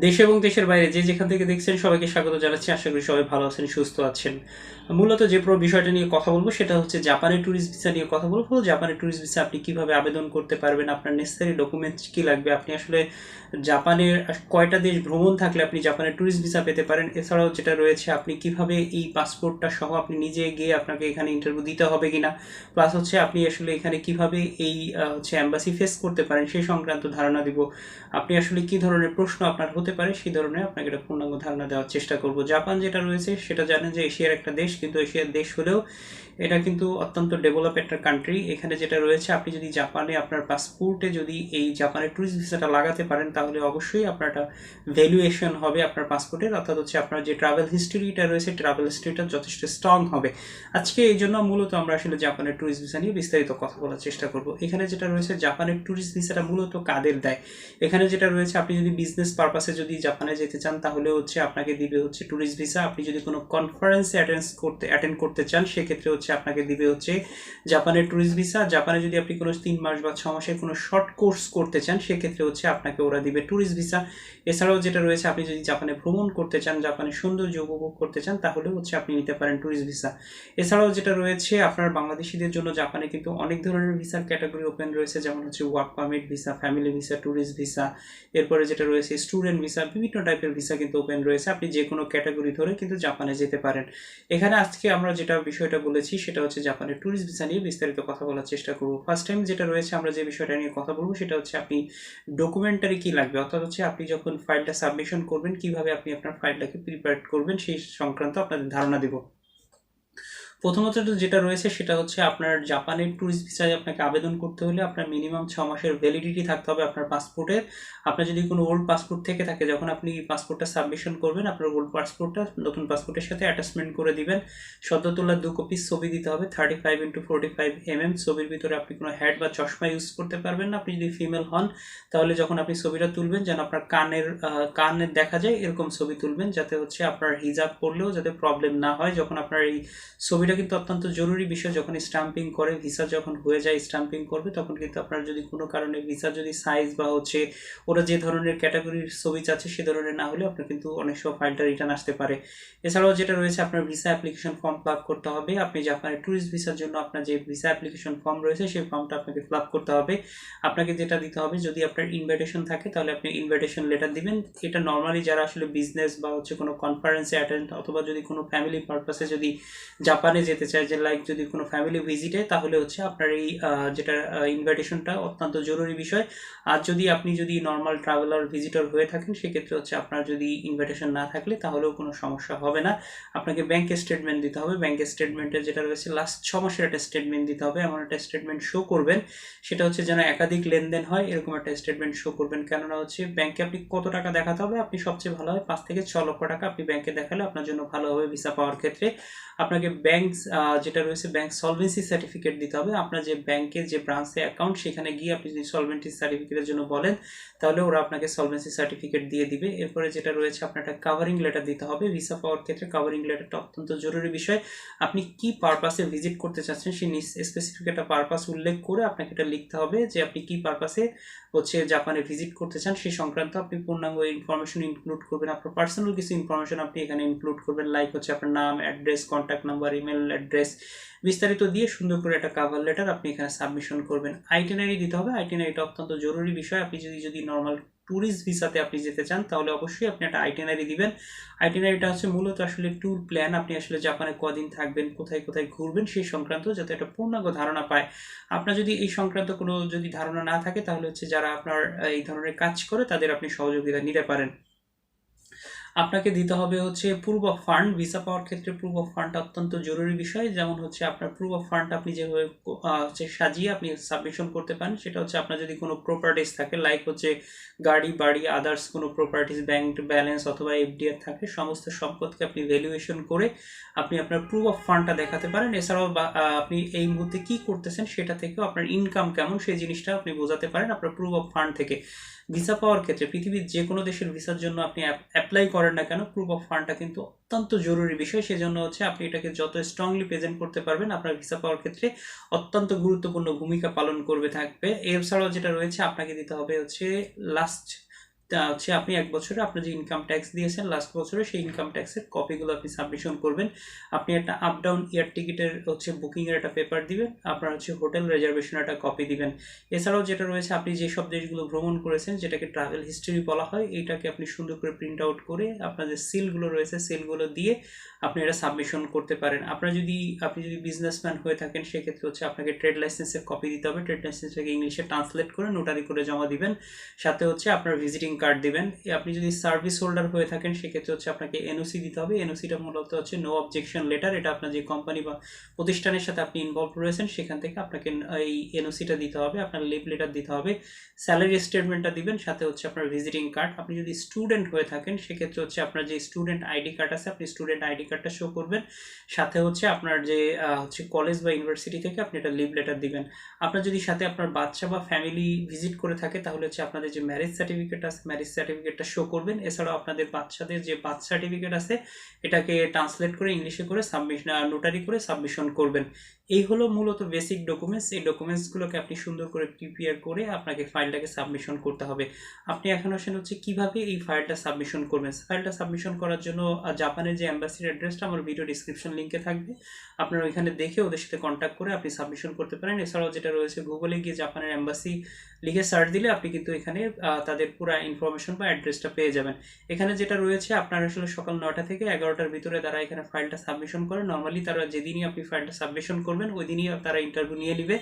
দেশ এবং দেশের বাইরে যে যেখান থেকে দেখছেন সবাইকে স্বাগত জানাচ্ছি। আশা করি সবাই ভালো আছেন, সুস্থ আছেন। মূলত যে পুরো বিষয়টা নিয়ে কথা বলবো সেটা হচ্ছে জাপানের ট্যুরিস্ট ভিসা নিয়ে কথা বলবো। জাপানের ট্যুরিস্ট ভিসা আপনি কিভাবে আবেদন করতে পারবেন, আপনার নেসেসারি ডকুমেন্টস কি লাগবে, আপনি আসলে জাপানের কয়টা দেশ ভ্রমণ থাকলে আপনি জাপানের ট্যুরিস্ট ভিসা পেতে পারেন, এছাড়াও যেটা রয়েছে আপনি কিভাবে এই পাসপোর্টটা সহ আপনি নিজে গিয়ে আপনাকে এখানে ইন্টারভিউ দিতে হবে কিনা, প্লাস হচ্ছে আপনি আসলে এখানে কিভাবে এই হচ্ছে অ্যাম্বাসি ফেস করতে পারেন সেই সংক্রান্ত ধারণা দিব। আপনি আসলে কি ধরনের প্রশ্ন আপনার হতে পারে সেই ধরনের আপনাকে একটা পূর্ণাঙ্গ ধারণা দেওয়ার চেষ্টা করব। জাপান যেটা রয়েছে সেটা জানেন যে এশিয়ার একটা দেশ, কিন্তু এশিয়ার দেশ হলেও এটা কিন্তু অত্যন্ত ডেভেলপ একটা কান্ট্রি। এখানে যেটা রয়েছে আপনি যদি জাপানে আপনার পাসপোর্টে যদি এই জাপানের ট্যুরিস্ট ভিসাটা লাগাতে পারেন তাহলে অবশ্যই আপনার একটা ভ্যালুয়েশন হবে আপনার পাসপোর্টের, অর্থাৎ হচ্ছে আপনার যে ট্রাভেল হিস্ট্রিটা রয়েছে ট্রাভেল হিস্ট্রিটা যথেষ্ট স্ট্রং হবে। আজকে এই জন্য মূলত আমরা আসলে জাপানের ট্যুরিস্ট ভিসা নিয়ে বিস্তারিত কথা বলার চেষ্টা করব। এখানে যেটা রয়েছে জাপানের ট্যুরিস্ট ভিসাটা মূলত কাদের দেয়, এখানে যেটা রয়েছে আপনি যদি বিজনেস পারপাসে যদি জাপানে যেতে চান তাহলে হচ্ছে আপনাকে দিবে হচ্ছে ট্যুরিস্ট ভিসা। আপনি যদি কোনো কনফারেন্সে অ্যাটেন্ড করতে চান সেক্ষেত্রে হচ্ছে আপনাকে দিবে হচ্ছে জাপানের ট্যুরিস্ট ভিসা। জাপানে যদি আপনি কোনো 3 মাস বা 6 মাসের কোনো শর্ট কোর্স করতে চান সেক্ষেত্রে হচ্ছে আপনাকে ওরা দিবে ট্যুরিস্ট ভিসা। এছাড়াও যেটা রয়েছে আপনি যদি জাপানে ভ্রমণ করতে চান, জাপানের সৌন্দর্য উপভোগ করতে চান তাহলে হচ্ছে আপনি নিতে পারেন ট্যুরিস্ট ভিসা। এছাড়াও যেটা রয়েছে আপনার বাংলাদেশিদের জন্য জাপানে কিন্তু অনেক ধরনের ভিসার ক্যাটাগরি ওপেন রয়েছে, যেমন হচ্ছে work permit visa, family visa, tourist visa, এরপরে যেটা রয়েছে স্টুডেন্ট ভিসা, বিভিন্ন টাইপের ভিসা কিন্তু ওপেন রয়েছে। আপনি যে কোনো ক্যাটাগরি ধরে কিন্তু জাপানে যেতে পারেন। এখানে আজকে আমরা যেটা বিষয়টা বলেছি সেটা হচ্ছে জাপানের ট্যুরিস্ট ভিসা নিয়ে বিস্তারিত কথা বলার চেষ্টা করব। ফার্স্ট টাইম যেটা রয়েছে আমরা যে বিষয়টা নিয়ে কথা বলবো সেটা হচ্ছে আপনি ডকুমেন্টারি কি লাগবে, অর্থাৎ হচ্ছে আপনি যখন ফাইলটা সাবমিশন করবেন কিভাবে আপনি আপনার ফাইলটাকে প্রিপেয়ার করবেন সেই সংক্রান্ত আপনাদের ধারণা দিব। প্রথমত যেটা রয়েছে সেটা হচ্ছে আপনার জাপানের ট্যুরিস্ট ভিসায় আপনাকে আবেদন করতে হলে আপনার মিনিমাম 6 মাসের ভ্যালিডিটি থাকতে হবে আপনার পাসপোর্টের। আপনার যদি কোনো ওল্ড পাসপোর্ট থেকে থাকে, যখন আপনি পাসপোর্টটা সাবমিশন করবেন আপনার ওল্ড পাসপোর্টটা নতুন পাসপোর্টের সাথে অ্যাটাচমেন্ট করে দিবেন। সদ্য তোলার 2 কপি ছবি দিতে হবে, 35x45 mm। ছবির ভিতরে আপনি কোনো হ্যাট বা চশমা ইউজ করতে পারবেন না। আপনি যদি ফিমেল হন তাহলে যখন আপনি ছবিটা তুলবেন যেন আপনার কানের দেখা যায় এরকম ছবি তুলবেন, যাতে হচ্ছে আপনার হিজাব পরলেও যাতে প্রবলেম না হয়। যখন আপনার এই ছবিটা কিন্তু অত্যন্ত জরুরি বিষয়, যখন স্টাম্পিং করে ভিসা যখন হয়ে যায় স্টাম্পিং করবে তখন কিন্তু আপনার যদি কোনো কারণে ভিসা যদি সাইজ বা হচ্ছে ওরা যে ধরনের ক্যাটাগরির ছবি চাচ্ছে সে ধরনের না হলে আপনার কিন্তু অনেক সময় ফাইলটা রিটার্ন আসতে পারে। এছাড়াও যেটা রয়েছে আপনার visa application form fill up করতে হবে। আপনি জাপানের ট্যুরিস্ট ভিসার জন্য আপনার যে ভিসা অ্যাপ্লিকেশন ফর্ম রয়েছে সেই ফর্মটা আপনাকে ফিল আপ করতে হবে। আপনাকে যেটা দিতে হবে, যদি আপনার ইনভাইটেশন থাকে তাহলে আপনি ইনভাইটেশন লেটার দিবেন। এটা নর্মালি যারা আসলে বিজনেস বা হচ্ছে কোনো কনফারেন্সে অ্যাটেন্ড অথবা যদি কোনো ফ্যামিলি পারপাসে যদি জাপানে যেতে চায়, যে লাইক যদি কোনো ফ্যামিলি ভিজিটে, তাহলে হচ্ছে আপনার এই যেটা ইনভাইটেশনটা অত্যন্ত জরুরি বিষয়। আর যদি আপনি যদি নর্মাল ট্রাভেলার ভিজিটর হয়ে থাকেন সেক্ষেত্রে হচ্ছে আপনার যদি ইনভাইটেশন না থাকলে তাহলেও কোনো সমস্যা হবে না। আপনাকে ব্যাংক স্টেটমেন্ট দিতে হবে। ব্যাংক স্টেটমেন্টে যেটা রয়েছে লাস্ট 6 মাসের একটা স্টেটমেন্ট দিতে হবে, এমন একটা স্টেটমেন্ট শো করবেন সেটা হচ্ছে যেন একাধিক লেনদেন হয় এরকম একটা স্টেটমেন্ট শো করবেন। কেননা হচ্ছে ব্যাংকে আপনি কত টাকা দেখাতে হবে, আপনি সবচেয়ে ভালো হয় 5 থেকে 6 লক্ষ টাকা আপনি ব্যাংকে দেখালে আপনার জন্য ভালো হবে ভিসা পাওয়ার ক্ষেত্রে। আপনাকে ব্যাংক যেটা রয়েছে ব্যাংক সলভেন্সি সার্টিফিকেট দিতে হবে। আপনার যে ব্যাংকের যে ব্রাঞ্চে অ্যাকাউন্ট সেখানে গিয়ে আপনি যদি সলভেন্সি সার্টিফিকেটের জন্য বলেন তাহলে ওরা আপনাকে সলভেন্সি সার্টিফিকেট দিয়ে দিবে। এরপরে যেটা রয়েছে আপনার একটা কাভারিং লেটার দিতে হবে। ভিসা পাওয়ার ক্ষেত্রে কাভারিং লেটারটা অত্যন্ত জরুরি বিষয়। আপনি কি পারপাসে ভিজিট করতে চাচ্ছেন সেই স্পেসিফিক একটা পারপাস উল্লেখ করে আপনাকে এটা লিখতে হবে যে আপনি কি পারপাসে হচ্ছে জাপানে ভিজিট করতে চান সেই সংক্রান্ত আপনি পূর্ণাঙ্গ ইনফরমেশন ইনক্লুড করবেন। আপনার পার্সোনাল কিছু ইনফরমেশন আপনি এখানে ইনক্লুড করবেন, লাইক হচ্ছে আপনার নাম, address, contact number, email address বিস্তারিত দিয়ে সুন্দর করে একটা কাভার লেটার আপনি এখানে সাবমিশন করবেন। আইটিনারি দিতে হবে। আইটিনারিটা অত্যন্ত জরুরি বিষয়। আপনি যদি নর্মাল ট্যুরিস্ট ভিসাতে আপনি যেতে চান তাহলে অবশ্যই আপনি একটা আইটিনারি দিবেন। আইটিনারিটা হচ্ছে মূলত আসলে ট্যুর প্ল্যান, আপনি আসলে জাপানে কদিন থাকবেন, কোথায় কোথায় ঘুরবেন সেই সংক্রান্ত যাতে একটা পূর্ণাঙ্গ ধারণা পায়। আপনার যদি এই সংক্রান্ত কোনো যদি ধারণা না থাকে তাহলে হচ্ছে যারা আপনার এই ধরনের কাজ করে তাদের আপনি সহযোগিতা নিতে পারেন। আপনাকে দিতে হবে হচ্ছে প্রুফ অফ ফান্ড। ভিসা পাওয়ার ক্ষেত্রে প্রুফ অফ ফান্ডটা অত্যন্ত জরুরি বিষয়। যেমন হচ্ছে আপনার প্রুফ অফ ফান্ড আপনি যেভাবে হচ্ছে সাজিয়ে আপনি সাবমিশন করতে পারেন সেটা হচ্ছে আপনার যদি কোনো প্রপার্টিস থাকে, লাইক হচ্ছে গাড়ি বাড়ি আদার্স কোনো প্রপার্টিস, ব্যাংক ব্যালেন্স অথবা এফডিআর থাকে, সমস্ত সম্পদকে আপনি ভ্যালুয়েশন করে আপনি আপনার প্রুফ অফ ফান্ডটা দেখাতে পারেন। এছাড়াও আপনি এই মুহূর্তে কি করতেছেন সেটা থেকেও আপনার ইনকাম কেমন সেই জিনিসটা আপনি বোঝাতে পারেন আপনার প্রুফ অফ ফান্ড থেকে। ভিসা পাওয়ার ক্ষেত্রে পৃথিবীর যে কোনো দেশের ভিসার জন্য আপনি অ্যাপ্লাই করেন না কেন, প্রুফ অফ ফান্ডটা কিন্তু অত্যন্ত জরুরি বিষয়। সেজন্য হচ্ছে আপনি এটাকে যত স্ট্রংলি প্রেজেন্ট করতে পারবেন আপনার ভিসা পাওয়ার ক্ষেত্রে অত্যন্ত গুরুত্বপূর্ণ ভূমিকা পালন করবে থাকবে। এছাড়াও যেটা রয়েছে আপনাকে দিতে হবে হচ্ছে লাস্ট তা হচ্ছে আপনি 1 বছরে আপনার যে ইনকাম ট্যাক্স দিয়েছেন লাস্ট বছরে সেই ইনকাম ট্যাক্সের কপিগুলো আপনি সাবমিশন করবেন। আপনি একটা আপ ডাউন এয়ার টিকিটের হচ্ছে বুকিংয়ের একটা পেপার দিবেন, আপনার হচ্ছে হোটেল রিজার্ভেশনের একটা কপি দিবেন। এছাড়াও যেটা রয়েছে আপনি যেসব দেশগুলো ভ্রমণ করেছেন যেটাকে ট্রাভেল হিস্ট্রি বলা হয়, এইটাকে আপনি সুন্দর করে প্রিন্ট আউট করে আপনার যে সিলগুলো রয়েছে সিলগুলো দিয়ে আপনি এটা সাবমিশন করতে পারেন। আপনি যদি বিজনেসম্যান হয়ে থাকেন সেক্ষেত্রে হচ্ছে আপনাকে ট্রেড লাইসেন্সের কপি দিতে হবে, ট্রেড লাইসেন্সটাকে ইংলিশে ট্রান্সলেট করে নোটারি করে জমা দিবেন, সাথে হচ্ছে আপনার ভিজিটিং কার্ড দিবেন। আপনি যদি সার্ভিস হোল্ডার হয়ে থাকেন সেক্ষেত্রে হচ্ছে আপনাকে এনওসি দিতে হবে। এনওসিটা মূলত হচ্ছে নো অবজেকশন লেটার, এটা আপনার যে কোম্পানি বা প্রতিষ্ঠানের সাথে আপনি ইনভলভ রয়েছেন সেখান থেকে আপনাকে এই এনওসিটা দিতে হবে, আপনার লিভ লেটার দিতে হবে, স্যালারি স্টেটমেন্টটা দিবেন, সাথে হচ্ছে আপনার ভিজিটিং কার্ড। আপনি যদি স্টুডেন্ট হয়ে থাকেন সেক্ষেত্রে হচ্ছে আপনার যে স্টুডেন্ট আইডি কার্ড আছে আপনি স্টুডেন্ট আইডি কার্ডটা শো করবেন, সাথে হচ্ছে আপনার যে হচ্ছে কলেজ বা ইউনিভার্সিটি থেকে আপনি একটা লিভ লেটার দিবেন। আপনার যদি সাথে আপনার বাচ্চা বা ফ্যামিলি ভিজিট করে থাকে তাহলে হচ্ছে আপনাদের যে ম্যারেজ সার্টিফিকেট আছে ম্যারেজ সার্টিফিকেটটা শো করবেন। এছাড়াও আপনাদের বাচ্চাদের যে বার্থ সার্টিফিকেট আছে এটাকে ট্রান্সলেট করে ইংলিশে করে সাবমিশন নোটারি করে সাবমিশন করবেন। এই হলো মূলত বেসিক ডকুমেন্টস। এই ডকুমেন্টসগুলোকে আপনি সুন্দর করে প্রিপেয়ার করে আপনাকে ফাইলটাকে সাবমিশন করতে হবে। আপনি এখন আসেন হচ্ছে কিভাবে এই ফাইলটা সাবমিশন করবেন। ফাইলটা সাবমিশন করার জন্য জাপানের যে অ্যাম্বাসির অ্যাড্রেসটা আমার ভিডিও ডিসক্রিপশন লিঙ্কে থাকবে, আপনারা ওইখানে দেখে ওদের সাথে কন্ট্যাক্ট করে আপনি সাবমিশন করতে পারেন। এছাড়াও যেটা রয়েছে গুগলে গিয়ে জাপানের অ্যাম্বাসি লিখে সার্চ দিলে আপনি কিন্তু এখানে তাদের পুরো ইনফরমেশন বা অ্যাড্রেসটা পেয়ে যাবেন। এখানে যেটা রয়েছে আপনার আসলে সকাল 9টা থেকে 11টার ভিতরে তারা এখানে ফাইলটা সাবমিশন করে। নর্মালি তারা যেদিনই আপনি ফাইলটা সাবমিশন করবেন ওই দিনই তারা ইন্টারভিউ নিয়ে নেবে।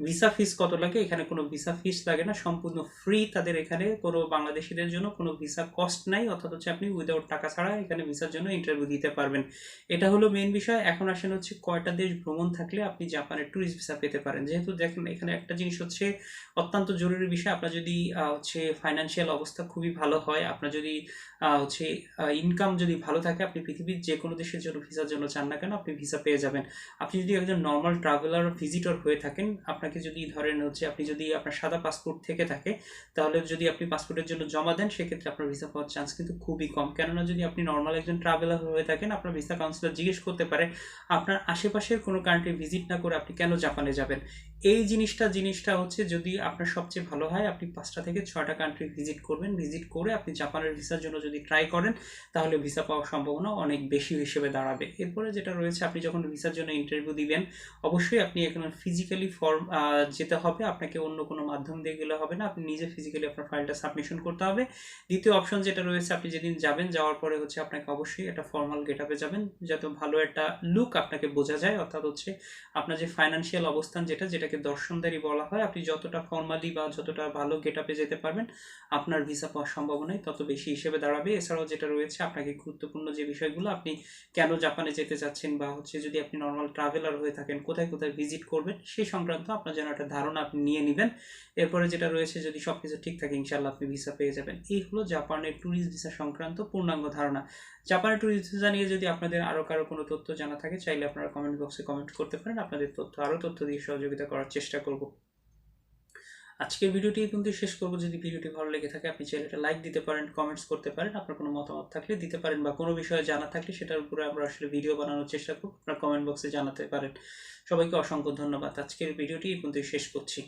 ভিসা ফিস কত লাগে? এখানে কোনো ভিসা ফিস লাগে না, সম্পূর্ণ ফ্রি। তাদের এখানে কোনো বাংলাদেশিদের জন্য কোনো ভিসা কস্ট নাই, অর্থাৎ হচ্ছে আপনি উইদাউট টাকা ছাড়া এখানে ভিসার জন্য ইন্টারভিউ দিতে পারবেন। এটা হলো মেন বিষয়। এখন আসেন হচ্ছে কয়টা দেশ ভ্রমণ থাকলে আপনি জাপানের ট্যুরিস্ট ভিসা পেতে পারেন। যেহেতু দেখেন এখানে একটা জিনিস হচ্ছে অত্যন্ত জরুরি বিষয়, আপনার যদি হচ্ছে ফাইন্যান্সিয়াল অবস্থা খুবই ভালো হয়, আপনার যদি হচ্ছে ইনকাম যদি ভালো থাকে, আপনি পৃথিবীর যে কোনো দেশের জন্য ভিসার জন্য চান না কেন আপনি ভিসা পেয়ে যাবেন। আপনি যদি একজন নর্মাল ট্রাভেলার ভিজিটর হয়ে থাকেন, আপনাকে যদি ধরেন হচ্ছে আপনি যদি আপনার সাদা পাসপোর্ট থেকে থাকে তাহলে যদি আপনি পাসপোর্টের জন্য জমা দেন সেক্ষেত্রে আপনার ভিসা পাওয়ার চান্স কিন্তু খুবই কম। কেননা যদি আপনি নর্মাল একজন ট্রাভেলার হয়ে থাকেন আপনার ভিসা কাউন্সিলর জিজ্ঞেস করতে পারে আপনার আশেপাশের কোনো কান্ট্রি ভিজিট না করে আপনি কেন জাপানে যাবেন। এই জিনিসটা হচ্ছে যদি আপনার সবচেয়ে ভালো হয় আপনি 5টা থেকে 6টা কান্ট্রি ভিজিট করবেন, ভিজিট করে আপনি জাপানের ভিসার জন্য যদি ট্রাই করেন তাহলে ভিসা পাওয়ার সম্ভাবনা অনেক বেশি হিসেবে দাঁড়াবে। এরপরে যেটা রয়েছে আপনি যখন ভিসার জন্য ইন্টারভিউ দিবেন অবশ্যই আপনি এখানে ফিজিক্যালি ফর্ম যেতে হবে, আপনাকে অন্য কোনো মাধ্যম দিয়ে গেলে হবে না, আপনি নিজে ফিজিক্যালি আপনার ফাইলটা সাবমিশন করতে হবে। দ্বিতীয় অপশন যেটা রয়েছে আপনি যেদিন যাবেন যাওয়ার পরে হচ্ছে আপনাকে অবশ্যই একটা ফর্মাল গেটআপে যাবেন যাতে ভালো একটা লুক আপনাকে বোঝা যায়, অর্থাৎ হচ্ছে আপনার যে ফাইন্যান্সিয়াল অবস্থান যেটাকে দর্শনদারি বলা হয়, আপনি যতটা ফর্মালি বা যতটা ভালো গেটআপে যেতে পারবেন আপনার ভিসা পাওয়ার সম্ভাবনাই তত বেশি হিসেবে দাঁড়াবে। এছাড়াও যেটা রয়েছে আপনাকে গুরুত্বপূর্ণ যে বিষয়গুলো আপনি কেন জাপানে যেতে চাচ্ছেন বা হচ্ছে যদি আপনি নর্মাল ট্রাভেলার হয়ে থাকেন কোথায় কোথায় ভিজিট করবেন সেই সংক্রান্ত আপনার যেন একটা ধারণা আপনি নিয়ে নেবেন। এরপরে যেটা রয়েছে যদি সবকিছু ঠিক থাকে ইনশাল্লাহ আপনি ভিসা পেয়ে যাবেন। এই হলো জাপানের ট্যুরিস্ট ভিসা সংক্রান্ত পূর্ণাঙ্গ ধারণা। জাপানের ট্যুরিস্ট ভিসা নিয়ে যদি আপনাদের আরও কারো কোনো তথ্য জানা থাকে চাইলে আপনারা কমেন্ট বক্সে কমেন্ট করতে পারেন, আপনাদের তথ্য দিয়ে সহযোগিতা করার চেষ্টা করব। আজকের ভিডিওটি কিন্তু শেষ করবো। যদি ভিডিওটি ভালো লেগে থাকে আপনি চাইলে একটা লাইক দিতে পারেন, কমেন্টস করতে পারেন, আপনার কোনো মতামত থাকলে দিতে পারেন বা কোনো বিষয়ে জানা থাকলে সেটার উপরে আমরা আসলে ভিডিও বানানোর চেষ্টা করব, আপনার কমেন্ট বক্সে জানাতে পারেন। সবাইকে অসংখ্য ধন্যবাদ। আজকের ভিডিওটি কিন্তু শেষ করছি।